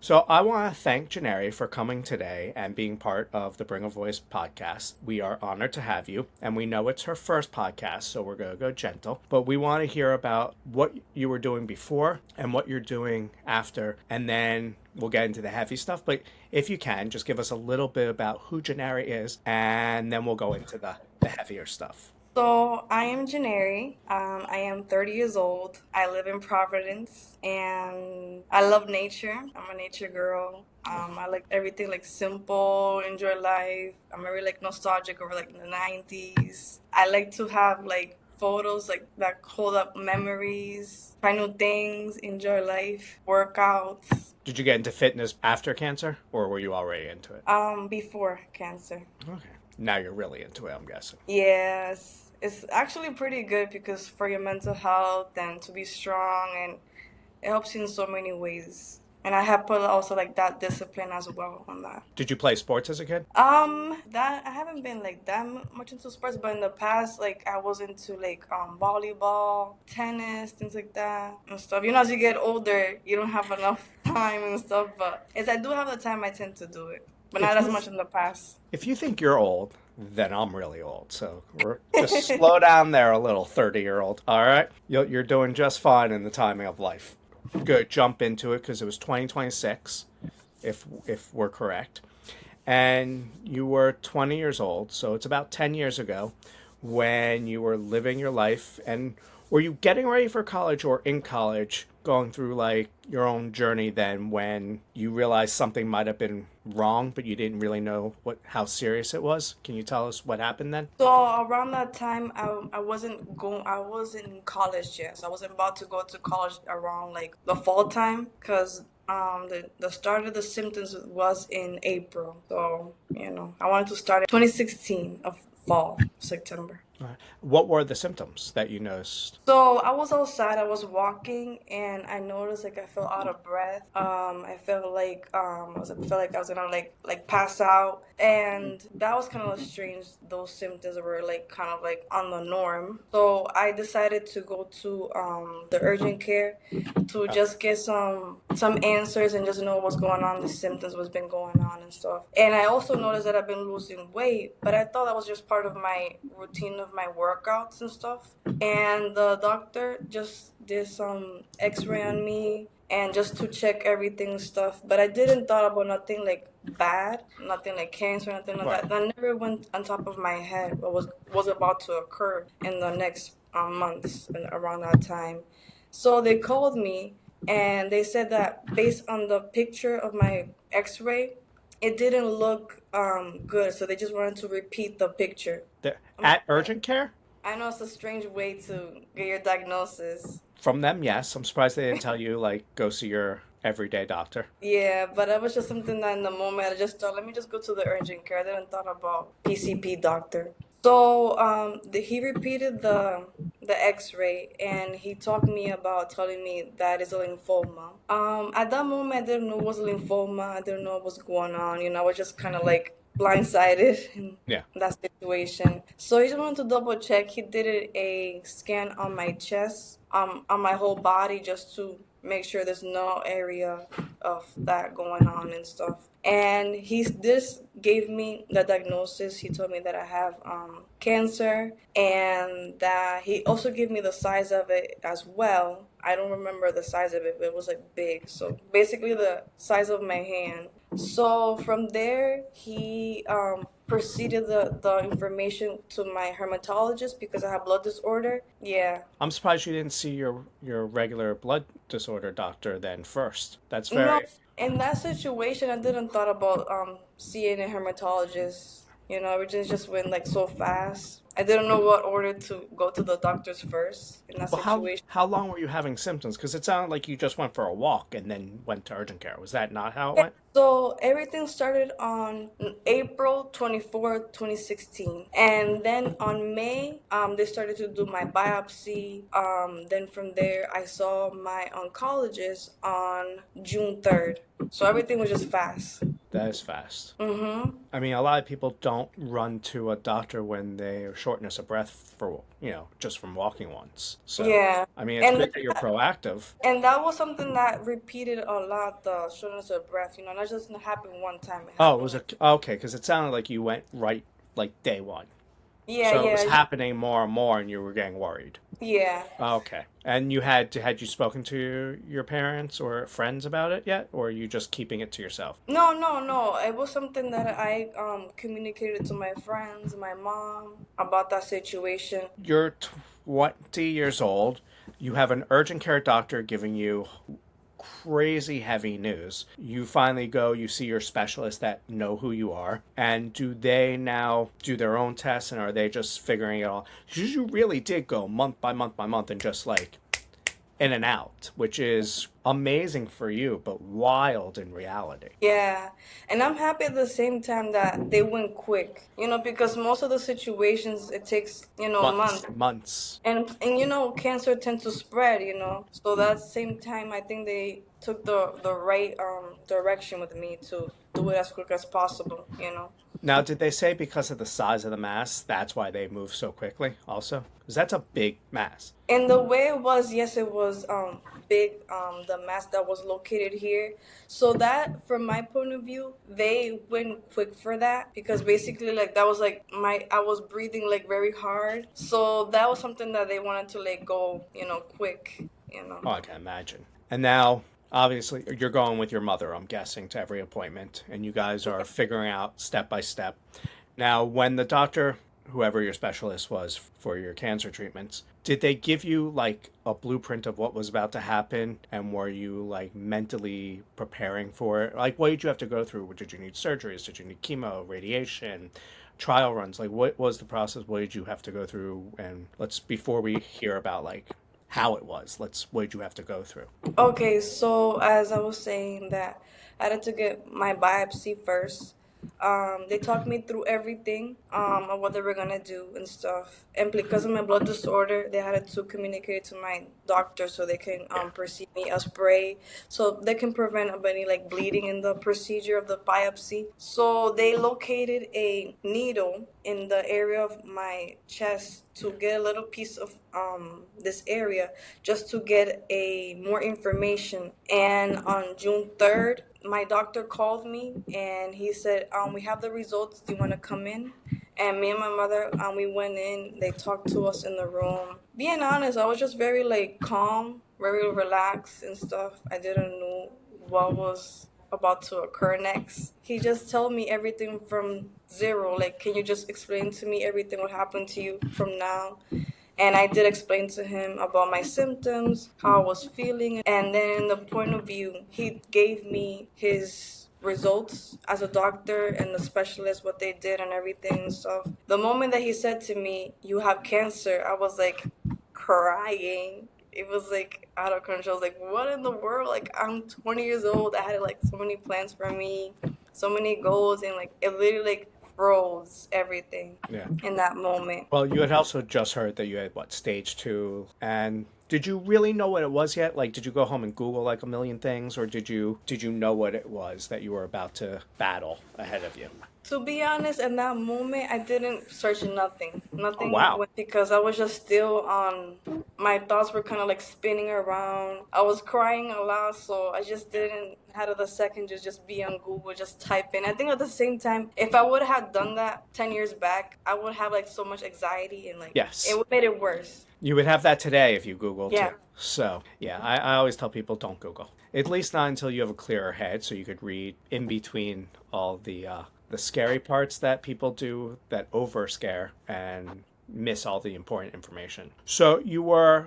So I want to thank Yaneiry for coming today and being part of the Bring a Voice podcast. We are honored to have you, and we know it's her first podcast, so we're going to go gentle. But we want to hear about what you were doing before and what you're doing after, and then we'll get into the heavy stuff. But if you can, just give us a little bit about who Yaneiry is, and then we'll go into the heavier stuff. So I am Yaneiry. I am 30 years old. I live in Providence, and I love nature. I'm a nature girl. I like everything like simple, enjoy life. I'm very like nostalgic over like the 90s. I like to have like photos like that hold up memories, try new things, enjoy life, workouts. Did you get into fitness after cancer, or were you already into it? Before cancer. Okay. Now you're really into it, I'm guessing. Yes, it's actually pretty good because for your mental health and to be strong, and it helps you in so many ways. And I have put also like that discipline as well on that. Did you play sports as a kid? That I haven't been like that much into sports, but in the past, like I was into like volleyball, tennis, things like that and stuff. As you get older, you don't have enough time and stuff. But as I do have the time, I tend to do it, but If not as you much in the past. if you think you're old, then I'm really old. So we're just slow down there a little, 30-year-old. All right, you're doing just fine in the timing of life. Good, jump into it because it was 2026, if we're correct, and you were 20 years old. So it's about 10 years ago when you were living your life. And were you getting ready for college or in college, going through like your own journey then when you realized something might have been wrong, but you didn't really know how serious it was? Can you tell us what happened then? So around that time, I wasn't in college yet. So I wasn't about to go to college around like the fall time, because the start of the symptoms was in April. So I wanted to start in 2016 of fall, September. What were the symptoms that you noticed? So I was outside. I was walking, and I noticed like I felt out of breath. I felt like I was gonna like pass out, and that was kind of strange. Those symptoms were like kind of like on the norm. So I decided to go to the urgent care to just get some answers and just know what's going on. The symptoms, what's been going on and stuff. And I also noticed that I've been losing weight, but I thought that was just part of my routine of my workouts and stuff. And the doctor just did some X-ray on me and just to check everything and stuff. But I didn't thought about nothing like bad, nothing like cancer, nothing like Right. that. That never went on top of my head what was about to occur in the next months and around that time. So they called me and they said that based on the picture of my X-ray, it didn't look good. So they just wanted to repeat the picture. At urgent care? I know it's a strange way to get your diagnosis. From them, yes. I'm surprised they didn't tell you, like, go see your everyday doctor. Yeah, but it was just something that in the moment I just thought, let me just go to the urgent care. I didn't thought about PCP doctor. So he repeated the X-ray, and he talked me about telling me that it's a lymphoma. At that moment, I didn't know it was a lymphoma. I didn't know what was going on. I was just kind of like blindsided in Yeah. that situation. So he just wanted to double check. He did a scan on my chest, on my whole body, just to make sure there's no area of that going on and stuff. And this gave me the diagnosis. He told me that I have cancer, and that he also gave me the size of it as well. I don't remember the size of it, but it was like big. So basically the size of my hand. So from there, he proceeded the information to my hermatologist because I have blood disorder. Yeah. I'm surprised you didn't see your regular blood disorder doctor then first. That's No, very. in that situation, I didn't thought about seeing a hermatologist. Everything just went like so fast. I didn't know what order to go to the doctors first in that Well, how situation. how long were you having symptoms? Because it sounded like you just went for a walk and then went to urgent care. Was that not how it Yeah, went? so everything started on April 24th, 2016. And then on May, they started to do my biopsy. Then from there, I saw my oncologist on June 3rd. So everything was just fast. That is fast. Mm-hmm. I mean, a lot of people don't run to a doctor when they're shortness of breath for, just from walking once. So, Yeah. I mean, it's And good that you're proactive. and that was something that repeated a lot, the shortness of breath. That just didn't happen one time. It Oh, it happened was like, okay, because it sounded like you went right like day one. yeah, So it was yeah, happening more and more, and you were getting worried. yeah. Okay. And had you spoken to your parents or friends about it yet, or are you just keeping it to yourself? No, no, no. It was something that I communicated to my friends, my mom about that situation. You're 20 years old. You have an urgent care doctor giving you crazy heavy news. You finally go, you see your specialists that know who you are. And do they now do their own tests, and are they just figuring it all? You really did go month by month by month and just like in and out, which is amazing for you, but wild in reality. Yeah, and I'm happy at the same time that they went quick, because most of the situations it takes, Months, months. months. And cancer tends to spread. So that same time I think they took the right direction with me to do it as quick as possible. Now, did they say because of the size of the mass, that's why they move so quickly also? Because that's a big mass. And the way it was, yes, it was big, the mass that was located here. So that, from my point of view, they went quick for that because basically, like, that was like I was breathing like very hard. So that was something that they wanted to let go, quick. Oh, I can imagine. And now, obviously, you're going with your mother, I'm guessing, to every appointment, and you guys are figuring out step by step. Now, when the doctor, whoever your specialist was for your cancer treatments, did they give you like a blueprint of what was about to happen? And were you like mentally preparing for it? Like, what did you have to go through? Did you need surgeries? Did you need chemo, radiation, trial runs? Like, what was the process? What did you have to go through? And before we hear about like how it was, what did you have to go through? Okay, so as I was saying that I had to get my biopsy first. They talked me through everything of what they were gonna do and stuff. And because of my blood disorder, they had to communicate to my doctor so they can Yeah. proceed me a spray so they can prevent of any like bleeding in the procedure of the biopsy. So they located a needle in the area of my chest to get a little piece of this area just to get a more information. And on June 3rd, my doctor called me and he said, we have the results. Do you want to come in? And me and my mother, we went in. They talked to us in the room. Being honest, I was just very like calm, very relaxed and stuff. I didn't know what was about to occur next. He just told me everything from zero. Like, can you just explain to me everything what happened to you from now? And I did explain to him about my symptoms, how I was feeling. And then, in the point of view, he gave me his results as a doctor and the specialist, what they did and everything and stuff. The moment that he said to me, "You have cancer," I was like crying. It was like out of control. I was like, what in the world? Like, I'm 20 years old. I had like so many plans for me, so many goals, and like it literally like froze everything Yeah. in that moment. Well, you had also just heard that you had what, stage two, and did you really know what it was yet? Like, did you go home and Google like a million things, or did you know what it was that you were about to battle ahead of you? To be honest, in that moment, I didn't search nothing. Oh Nothing wow. went because I was just still on. My thoughts were kind of like spinning around. I was crying a lot, so I just didn't had the second just be on Google, just type in. I think at the same time, if I would have done that 10 years back, I would have like so much anxiety and like it Yes. would made it worse. You would have that today if you Googled too. Yeah. So, yeah, I always tell people don't Google. At least not until you have a clearer head so you could read in between all the scary parts that people do that over scare and miss all the important information. So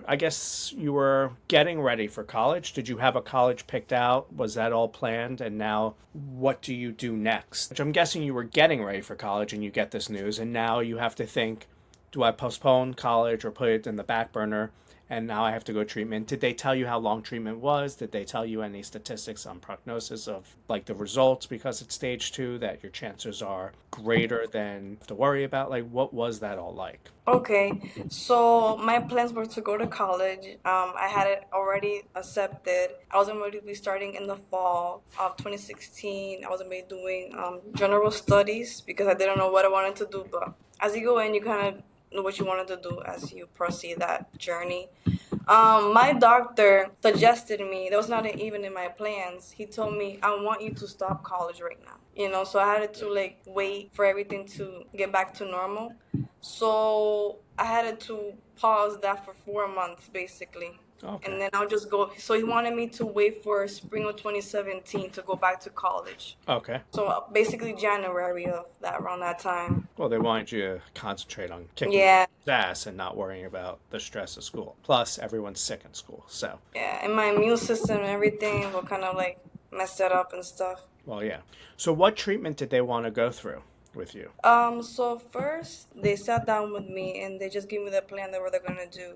I guess you were getting ready for college. Did you have a college picked out? Was that all planned? And now what do you do next? Which I'm guessing you were getting ready for college and you get this news and now you have to think, do I postpone college or put it in the back burner and now I have to go treatment. Did they tell you how long treatment was? Did they tell you any statistics on prognosis of like the results because it's stage 2 that your chances are greater than to worry about? Like, what was that all like? Okay, so my plans were to go to college. I had it already accepted. I was going to be starting in the fall of 2016. I was going to be doing general studies because I didn't know what I wanted to do. But as you go in, you kind of know what you wanted to do as you proceed that journey. My doctor suggested me, that was not even in my plans. He told me, I want you to stop college right now. So I had to like wait for everything to get back to normal. So I had to pause that for 4 months basically. Okay. And then I'll just go. So he wanted me to wait for spring of 2017 to go back to college. Okay. So basically January of that, around that time. Well, they wanted you to concentrate on kicking Yeah, ass and not worrying about the stress of school. Plus, everyone's sick in school. So, yeah. And my immune system and everything will kind of like mess that up and stuff. well, yeah. So, what treatment did they want to go through with you? So first they sat down with me and they just gave me the plan that what they're gonna do.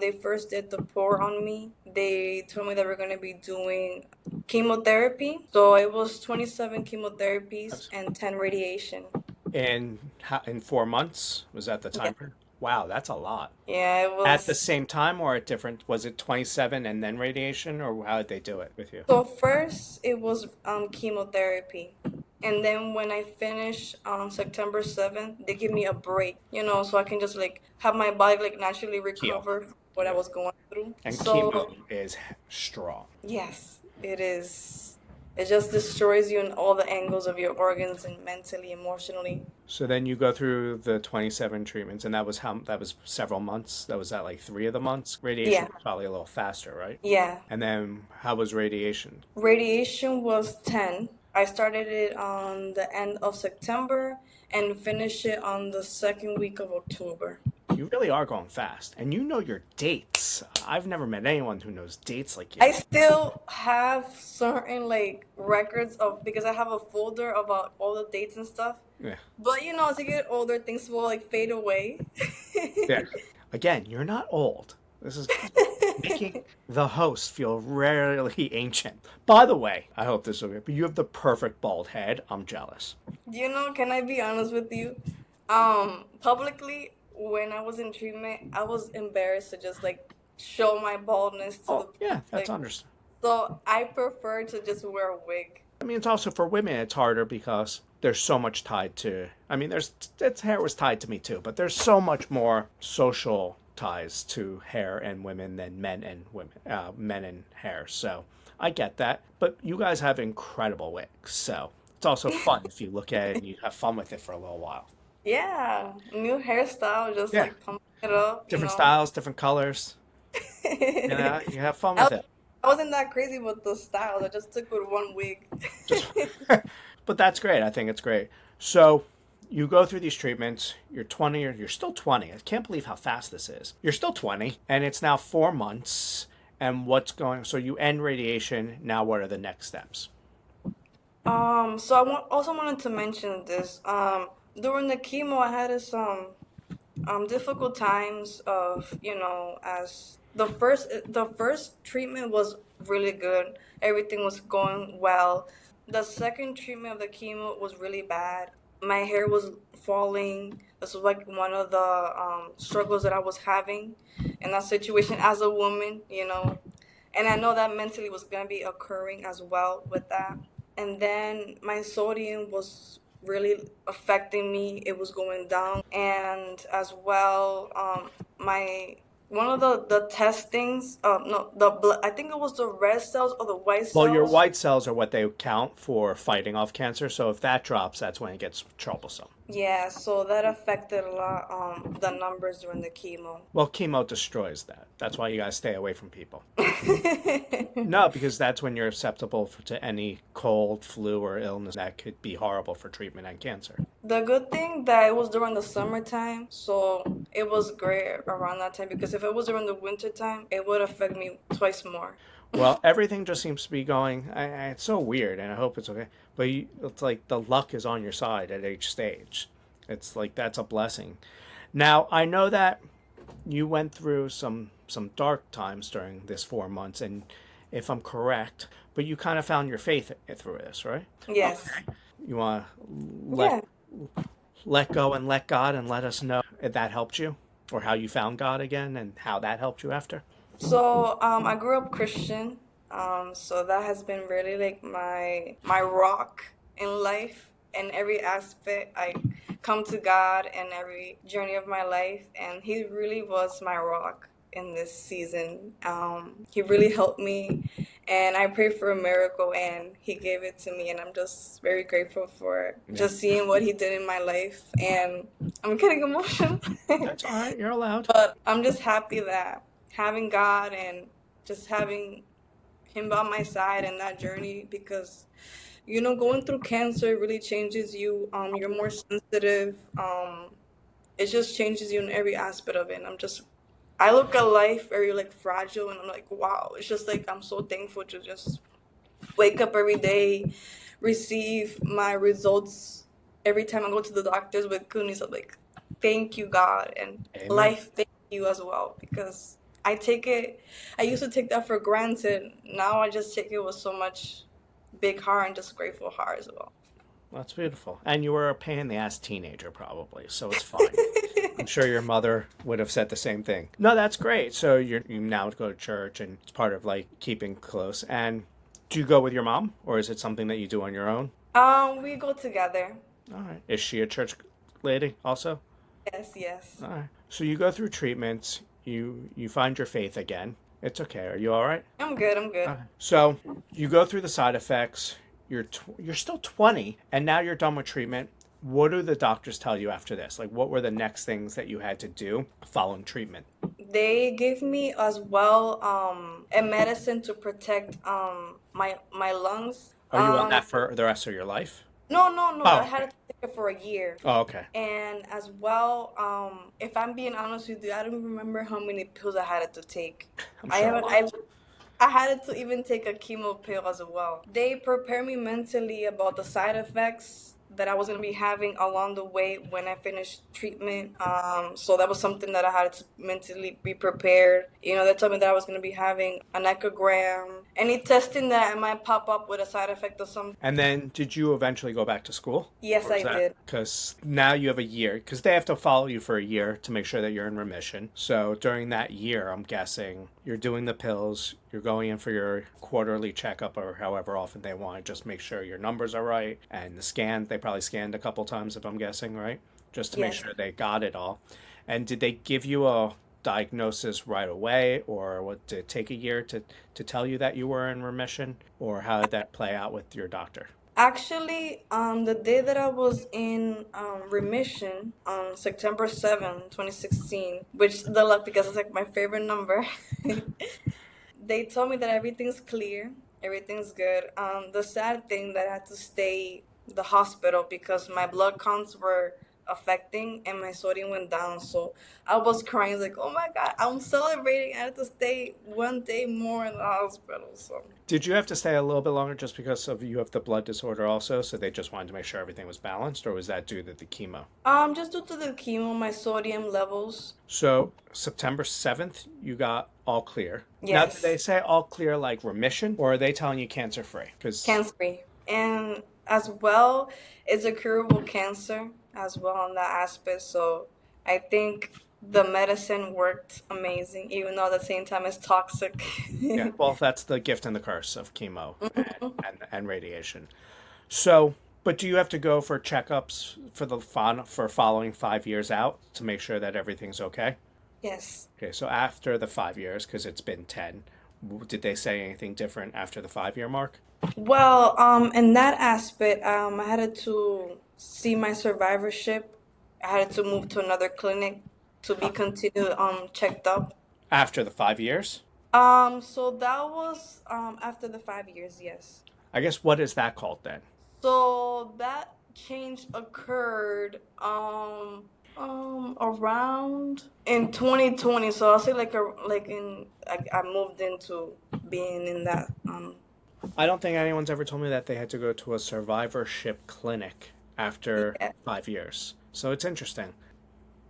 They first did the pour on me. They told me that we're gonna be doing chemotherapy. So it was 27 chemotherapies and 10 radiation. In 4 months? Was that the Yeah, time period? Wow, that's a lot. yeah, it At the was. same time or at different, was it 27 and then radiation, or how did they do it with you? So first it was chemotherapy. And then when I finish on September 7th, they give me a break, so I can just like have my body like naturally Heal. recover from what I Yeah. was going through. And So chemo is strong. yes, it is. It just destroys you in all the angles of your organs and mentally, emotionally. So then you go through the 27 treatments, and that was several months. That was that like 3 of the months. Radiation Yeah, was probably a little faster, right? yeah. And then how was radiation? Radiation was 10. I started it on the end of September and finished it on the second week of October. You really are going fast, and you know your dates. I've never met anyone who knows dates like you. I still have certain like records of because I have a folder about all the dates and stuff. Yeah. But as you get older, things will like fade away. Yeah. Again, you're not old. This is making the host feel rarely ancient. By the way, I hope this is okay, but you have the perfect bald head. I'm jealous. Can I be honest with you? Publicly, when I was in treatment, I was embarrassed to just like show my baldness to the Oh, yeah, that's like. understandable. So I prefer to just wear a wig. I mean, it's also for women, it's harder because there's so much tied to. I mean, its hair was tied to me too, but there's so much more social ties to hair and women than men and hair. So I get that, but you guys have incredible wigs, so it's also fun if you look at it and you have fun with it for a little while. Yeah, new hairstyle, just Yeah, like pumping it up. different styles, different colors. You have fun I, with was- it. I wasn't that crazy with the styles. I just took with one wig. Just, but that's great. I think it's great. So you go through these treatments. You're 20, or you're still 20. I can't believe how fast this is. You're still 20, and it's now 4 months. And what's going? So you end radiation. Now, what are the next steps? So also wanted to mention this. During the chemo, I had some difficult times of as the first treatment was really good. Everything was going well. The second treatment of the chemo was really bad. My hair was falling. This was like one of the struggles that I was having in that situation as a woman. And I know that mentally was gonna be occurring as well with that. And then my sodium was really affecting me. It was going down, and as well, my one of the testings, no, the blood. I think it was the red cells or the white Well, your cells. white cells are what they count for fighting off cancer. So if that drops, that's when it gets troublesome. Yeah, so that affected a lot the numbers during the chemo. Well, chemo destroys that. That's why you guys stay away from people. No, because that's when you're susceptible to any cold, flu, or illness that could be horrible for treatment and cancer. The good thing that it was during the summertime, so it was great around that time because if it was during the winter time, it would affect me twice more. Well, everything just seems to be going. It's so weird, and I hope it's okay. But it's like the luck is on your side at each stage. It's like that's a blessing. Now, I know that you went through some some dark times during this 4 months, and if I'm correct, but you kind of found your faith through this, right? Yes. You want to Yeah. let go and let God and let us know if that helped you or how you found God again and how that helped you after? So I grew up Christian. So that has been really like my rock in life. In every aspect, I come to God in every journey of my life, and He really was my rock in this season. He really helped me, and I prayed for a miracle, and He gave it to me, and I'm just very grateful for Yeah. just seeing what He did in my life, and I'm getting emotional. That's all right. You're allowed. But I'm just happy that having God and just having Him by my side in that journey, because going through cancer really changes you. You're more sensitive. It just changes you in every aspect of it. And I look at life very like fragile, and I'm like, wow. It's just like I'm so thankful to just wake up every day, receive my results every time I go to the doctors with good news. I'm like, thank you, God, and Amen. life, thank you as well, because I used to take that for granted. Now I just take it with so much big heart and just grateful heart as well. That's beautiful. And you were a pain in the ass teenager, probably, so it's fine. I'm sure your mother would have said the same thing. No, that's great. So you now go to church, and it's part of like keeping close. And do you go with your mom, or is it something that you do on your own? We go together. All right. Is she a church lady also? Yes, yes. All right. So you go through treatments. You find your faith again. It's okay. Are you all right? I'm good. I'm good. Okay. So you go through the side effects. You're still 20, and now you're done with treatment. What do the doctors tell you after this? Like, what were the next things that you had to do following treatment? They gave me as well a medicine to protect my lungs. Are you on that for the rest of your life? No. I Oh, had okay. to take it for a year. Oh, okay. And as well, if I'm being honest with you, I don't remember how many pills I had to take. I'm I sure a haven't. lot. I had to even take a chemo pill as well. They prepared me mentally about the side effects that I was going to be having along the way when I finished treatment. So that was something that I had to mentally be prepared. They told me that I was going to be having an echogram, any testing that might pop up with a side effect or something. And then, did you eventually go back to school? Yes, Or is I that did. because now you have a year? Because they have to follow you for a year to make sure that you're in remission. So during that year, I'm guessing you're doing the pills, you're going in for your quarterly checkup or however often they want to just make sure your numbers are right. And the scans, they probably scanned a couple times, if I'm guessing, right? Just to make Yes. sure they got it all. And did they give you a diagnosis right away, or what, did it take a year to tell you that you were in remission, or how did that play out with your doctor? Actually, the day that I was in remission on September 7th, 2016, which the luck because it's like my favorite number, they told me that everything's clear, everything's good. The sad thing that I had to stay the hospital because my blood counts were affecting and my sodium went down. So I was crying like, oh my God, I'm celebrating. I had to stay one day more in the hospital. So Did you have to stay a little bit longer just because of you have the blood disorder also, so they just wanted to make sure everything was balanced, or was that due to the chemo? just due to the chemo, my sodium levels. So September 7th, you got all clear. Now, did they Yes, say all clear like remission, or are they telling you cancer free? Because cancer free. And as well, it's a curable cancer as well on that aspect. So I think the medicine worked amazing, even though at the same time it's toxic. yeah, well, that's the gift and the curse of chemo and radiation. So, but do you have to go for checkups for for following 5 years out to make sure that everything's okay? Yes. Okay, so after the 5 years, because it's been 10, did they say anything different after the 5 year mark? Well, in that aspect, I had to see my survivorship. I had to move to another clinic to be continued checked up. After the 5 years? So that was after the 5 years, yes. I guess what is that called then? So that change occurred around in 2020. So I'll say I moved into being in that I don't think anyone's ever told me that they had to go to a survivorship clinic after yeah. 5 years. So it's interesting.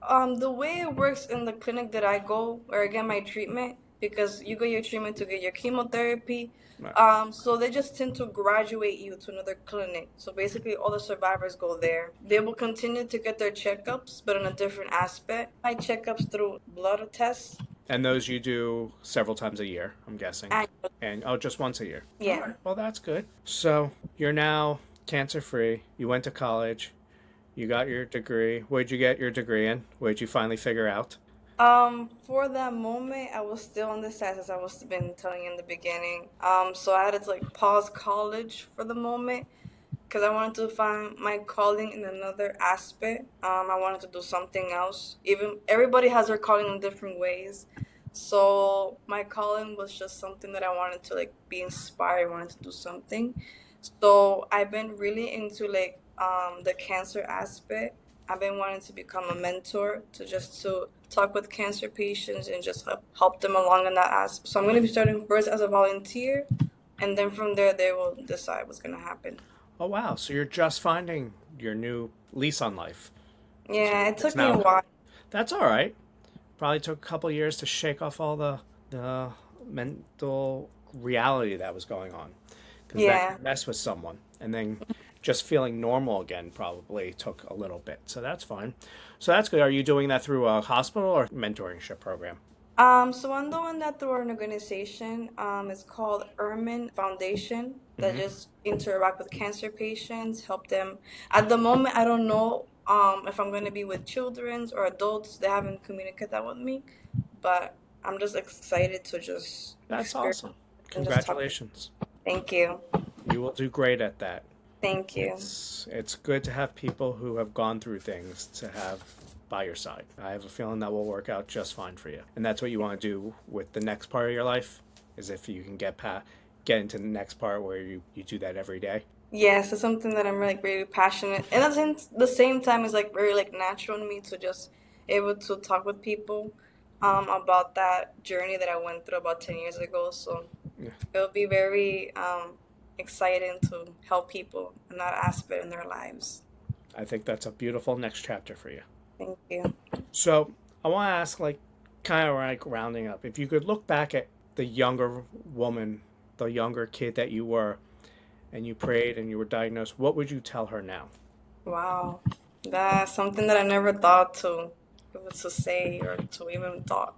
The way it works in the clinic that I go, where I get my treatment, because you get your treatment to get your chemotherapy. Right. So they just tend to graduate you to another clinic. So basically, all the survivors go there. They will continue to get their checkups, but in a different aspect. My checkups through blood tests. And those you do several times a year, I'm guessing. And And oh, just once a year. yeah. All right. Well, that's good. So you're now cancer free. You went to college. You got your degree. Where'd you get your degree in? Where'd you finally figure out? For that moment, I was still on the side as I was been telling you in the beginning. So I had to like pause college for the moment because I wanted to find my calling in another aspect. I wanted to do something else. Even everybody has their calling in different ways. So my calling was just something that I wanted to like be inspired. I wanted to do something. So I've been really into like the cancer aspect. I've been wanting to become a mentor to just to talk with cancer patients and just help them along in that aspect. So I'm going to be starting first as a volunteer, and then from there they will decide what's going to happen. Oh, wow. So you're just finding your new lease on life. So Yeah, it it's took me a now, while. that's all right. Probably took a couple years to shake off all the mental reality that was going on. Because that Yeah. can mess with someone. And then just feeling normal again probably took a little bit. So that's fine. So that's good. Are you doing that through a hospital or mentorship program? So I'm doing that through an organization. It's called Ermin Foundation that Hmm. just interact with cancer patients, help them. At the moment, I don't know if I'm going to be with children or adults. They haven't communicated that with me, but I'm just excited to just That's experience awesome. and just talk. Congratulations. Thank you. You will do great at that. Thank you. It's good to have people who have gone through things to have by your side. I have a feeling that will work out just fine for you. And that's what you want to do with the next part of your life, is if you can get into the next part where you do that every day. Yes, it's something that I'm like really passionate, and at the same time, it's like very like natural to me to just able to talk with people about that journey that I went through about 10 years ago. So Yeah, it'll be very exciting to help people in that aspect in their lives. I think that's a beautiful next chapter for you. Thank you. So I want to ask, like, kind of like rounding up, if you could look back at the younger woman, the younger kid that you were, and you prayed and you were diagnosed, what would you tell her now? Wow, that's something that I never thought to able to say or to even thought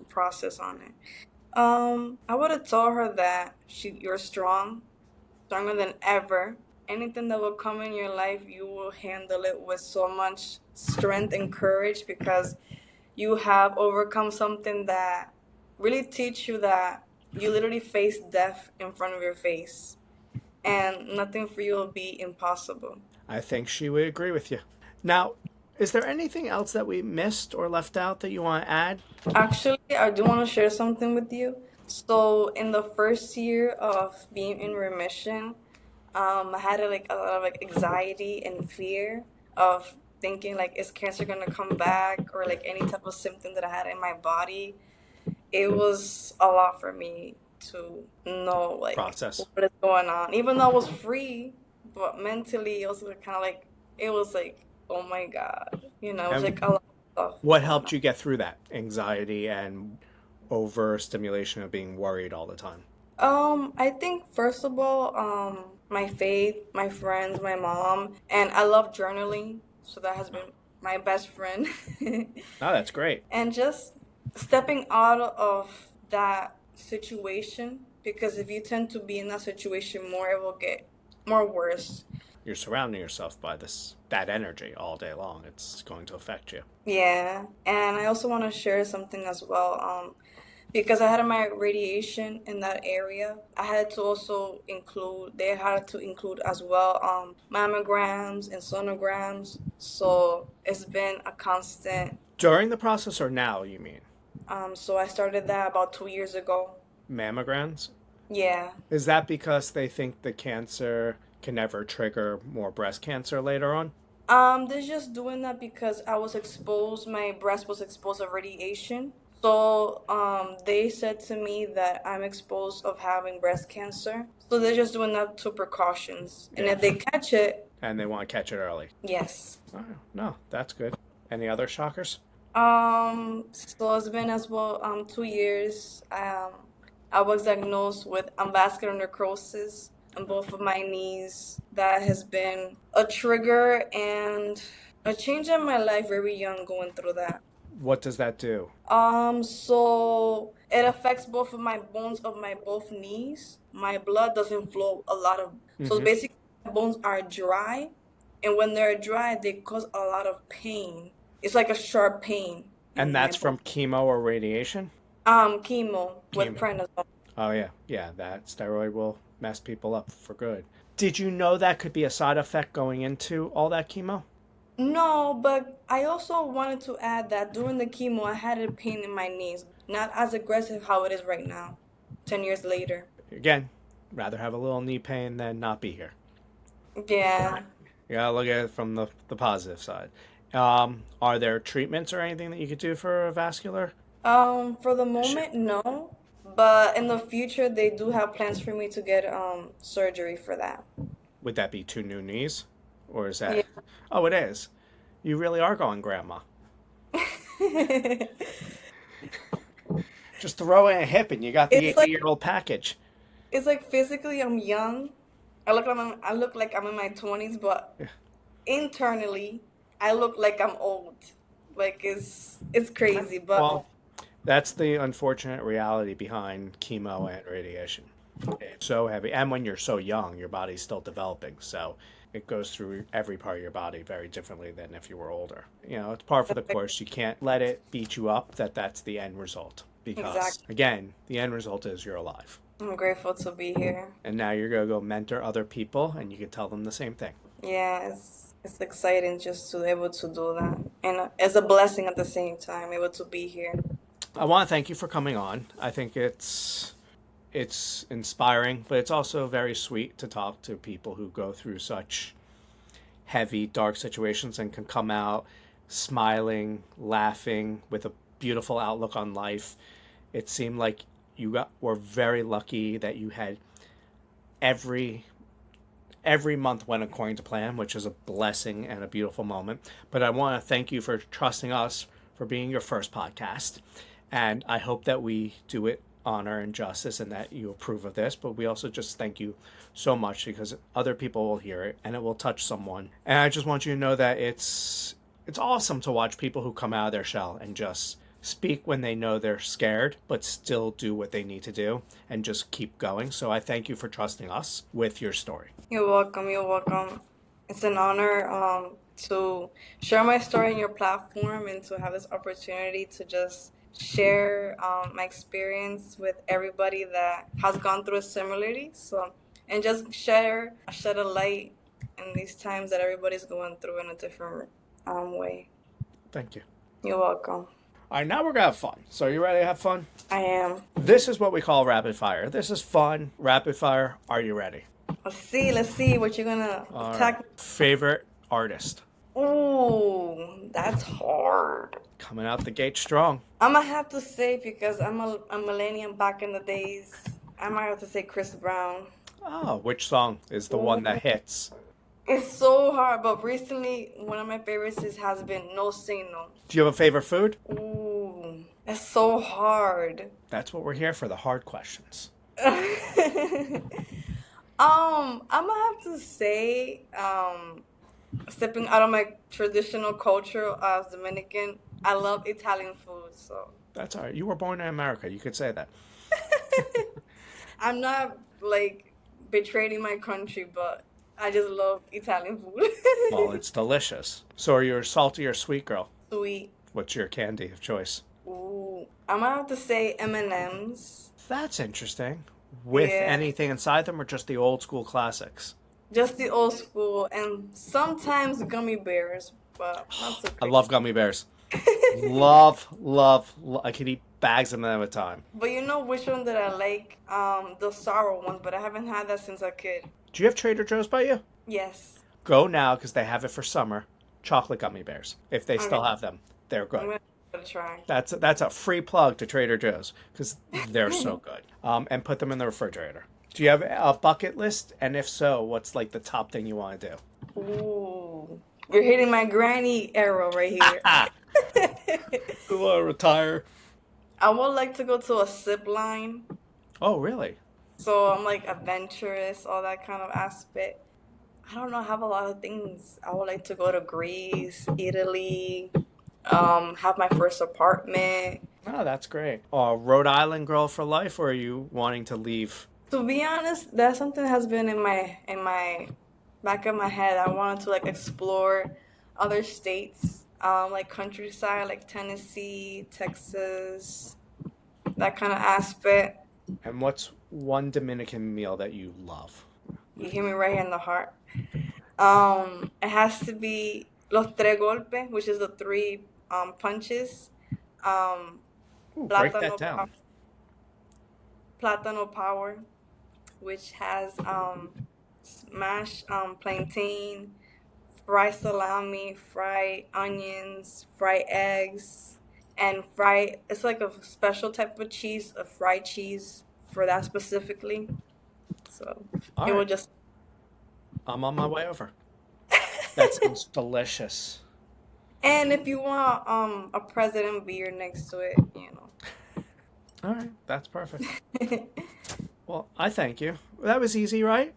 process on it. I would have told her that you're strong, stronger than ever. Anything that will come in your life, you will handle it with so much strength and courage because you have overcome something that really teach you that you literally face death in front of your face and nothing for you will be impossible. I think she would agree with you. Now, is there anything else that we missed or left out that you want to add? Actually, I do want to share something with you. So, in the first year of being in remission, I had like a lot of like anxiety and fear of thinking like, is cancer gonna come back or Yeah. like any type of symptom that I had in my body. It was a lot for me to know like Process. what is going on. Even though I was free, but mentally it was kind of like it was like, oh my God, it was And like a lot of stuff what going helped on. you get through that anxiety and overstimulation of being worried all the time? I think first of all, my faith, my friends, my mom, and I love journaling, so that has been my best friend. No, that's great. And just stepping out of that situation, because if you tend to be in that situation more, it will get more worse. You're surrounding yourself by that energy all day long. It's going to affect you. Yeah, and I also want to share something as well. Because I had my radiation in that area, I had to also include, they had to include as well, mammograms and sonograms. So it's been a constant. During the process or now, you mean? So I started that about 2 years ago. Mammograms? Yeah. Is that because they think the cancer can never trigger more breast cancer later on? They're just doing that because I was exposed, my breast was exposed of radiation. So, they said to me that I'm exposed of having breast cancer. So they're just doing that to precautions. And Yeah. if they catch it, And they want to catch it early. yes. Oh, no, that's good. Any other shockers? So it's been as well 2 years. I was diagnosed with vascular necrosis on both of my knees. That has been a trigger and a change in my life very young going through that. What does that do? So it affects both of my bones of my both knees. My blood doesn't flow a lot of, so Hmm. basically my bones are dry, and when they're dry, they cause a lot of pain. It's like a sharp pain And in my that's bone. from chemo or radiation? Chemo with Chemo. prednisone. Oh, yeah. Yeah, that steroid will mess people up for good. Did you know that could be a side effect going into all that chemo? No, but I also wanted to add that during the chemo, I had a pain in my knees, not as aggressive how it is right now, 10 years later. Again, rather have a little knee pain than not be here. Yeah. You gotta look at it from the positive side. Are there treatments or anything that you could do for vascular For the issue? moment, no. But in the future, they do have plans for me to get surgery for that. Would that be two new knees? Or is Yeah. that. Oh, it is. You really are going grandma. Just throw in a hip and you got the It's like 80-year-old package. it's like physically I'm young. I look like I'm in my 20s, but internally I look like I'm old. Like it's crazy, but Well, that's the unfortunate reality behind chemo and radiation. It's so heavy. And when you're so young, your body's still developing. So it goes through every part of your body very differently than if you were older. It's par for the course. You can't let it beat you up that that's the end result. Because, exactly. again, the end result is you're alive. I'm grateful to be here. And now you're going to go mentor other people and you can tell them the same thing. Yeah, it's exciting just to be able to do that, and it's a blessing at the same time, able to be here. I want to thank you for coming on. I think it's inspiring, but it's also very sweet to talk to people who go through such heavy, dark situations and can come out smiling, laughing, with a beautiful outlook on life. It seemed like were very lucky that you had every every month went according to plan, which is a blessing and a beautiful moment. But I want to thank you for trusting us for being your first podcast. And I hope that we do it honor and justice and that you approve of this. But we also just thank you so much because other people will hear it and it will touch someone. And I just want you to know that it's awesome to watch people who come out of their shell and just speak when they know they're scared, but still do what they need to do and just keep going. So I thank you for trusting us with your story. You're welcome. You're welcome. It's an honor to share my story in your platform and to have this opportunity to just share my experience with everybody that has gone through a similarity. So, and just shed a light in these times that everybody's going through in a different way. Thank you. You're welcome. All right, now we're going to have fun. So, you ready to have fun? I am. This is what we call rapid fire. This is fun. Rapid fire. Are you ready? Let's see what you're gonna All right. attack. Favorite artist? Ooh, that's hard. Coming out the gate strong. I'm gonna have to say because I'm a millennium back in the days. I might have to say Chris Brown. Oh, which song is the one Ooh, that hits? it's so hard, but recently one of my favorites has been No Say No. Do you have a favorite food? Ooh, it's so hard. That's what we're here for, the hard questions. I'm gonna have to say, stepping out of my traditional culture as Dominican, I love Italian food, so That's all right. You were born in America. You could say that. I'm not like betraying my country, but I just love Italian food. Well, it's delicious. So, are you a salty or sweet girl? Sweet. What's your candy of choice? Ooh, I'm gonna have to say M&Ms. That's interesting. With Yeah, anything inside them or just the old school classics? just the old school, and sometimes gummy bears, but not so I crazy. love gummy bears. Love. I could eat bags of them at a time. But you know which one that I like? The sour ones, but I haven't had that since a kid. Do you have Trader Joe's by you? Yes, Go now because they have it for summer. Chocolate gummy bears, if they I'm still gonna, have them. They're I'm good. gonna give it a try. That's a free plug to Trader Joe's because they're so good. And put them in the refrigerator. Do you have a bucket list? And if so, what's like the top thing you want to do? Ooh, you're hitting my granny arrow right here. I want to retire. I would like to go to a zip line. Oh, really? So I'm like adventurous, all that kind of aspect. I don't know, I have a lot of things. I would like to go to Greece, Italy, have my first apartment. Oh, that's great. Rhode Island girl for life, or are you wanting to leave? To be honest, that's something that has been in my back of my head. I wanted to like explore other states, like countryside, like Tennessee, Texas, that kind of aspect. And what's one Dominican meal that you love? You hear me right here in the heart. It has to be los tres golpes, which is the three punches. Um, Ooh, break that plátano, down. plátano power, which has mashed plantain, fried salami, fried onions, fried eggs, and fried. It's like a special type of cheese, a fried cheese for that specifically. So All it will right, just. I'm on my way over. That sounds delicious. And if you want a president beer next to it. All right, that's perfect. Well, I thank you. That was easy, right?